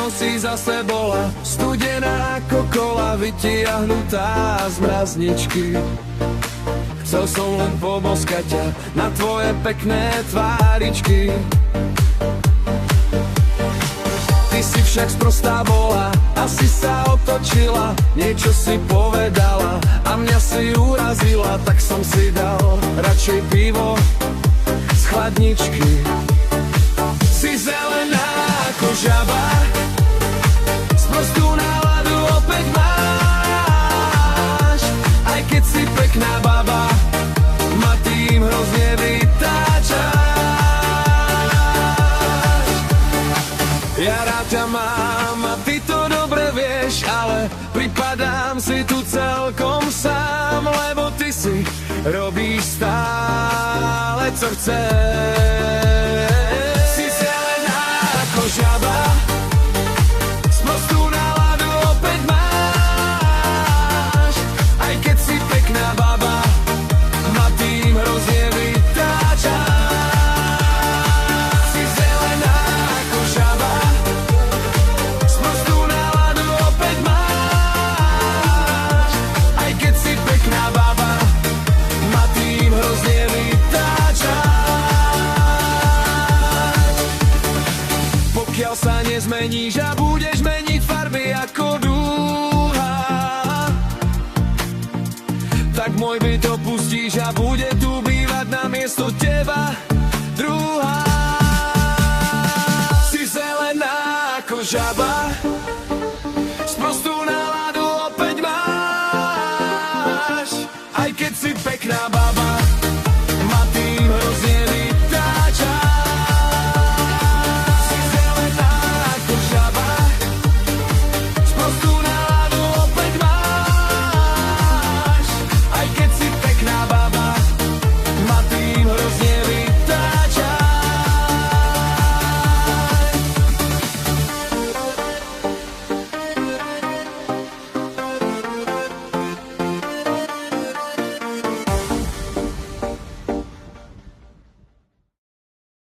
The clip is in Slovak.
si zase bola studená ako kola, vytiahnutá z mrazničky. Chcel som len poboskať ťa na tvoje pekné tváričky. Ty si však sprostá bola, asi sa otočila, niečo si povedala a mňa si urazila, tak som si dal radšej pivo z chladničky. Si zelená ako žaba, sprostú náladu opäť máš. Aj keď si pekná baba, ma tým hrozne vytáčaš. Ja rád ťa mám a ty to dobre vieš, ale pripadám si tu celkom sám, lebo ty si robíš stále co chceš. Si zelená ako žaba, sprostú náladu opäť máš. Aj keď si pekná baba, ma tým hrozne vytáčaš. Si zelená ako žaba, sprostú náladu opäť máš. Aj keď si pekná baba, ma tým hrozne vytáčaš. Pokiaľ sa nezmeníš a budeš meniť farby ako dúha, tak môj byt opustíš a bude tu bývať namiesto teba druhá. Si zelená ako žaba, sprostú náladu opäť máš. Aj keď si pekná baba,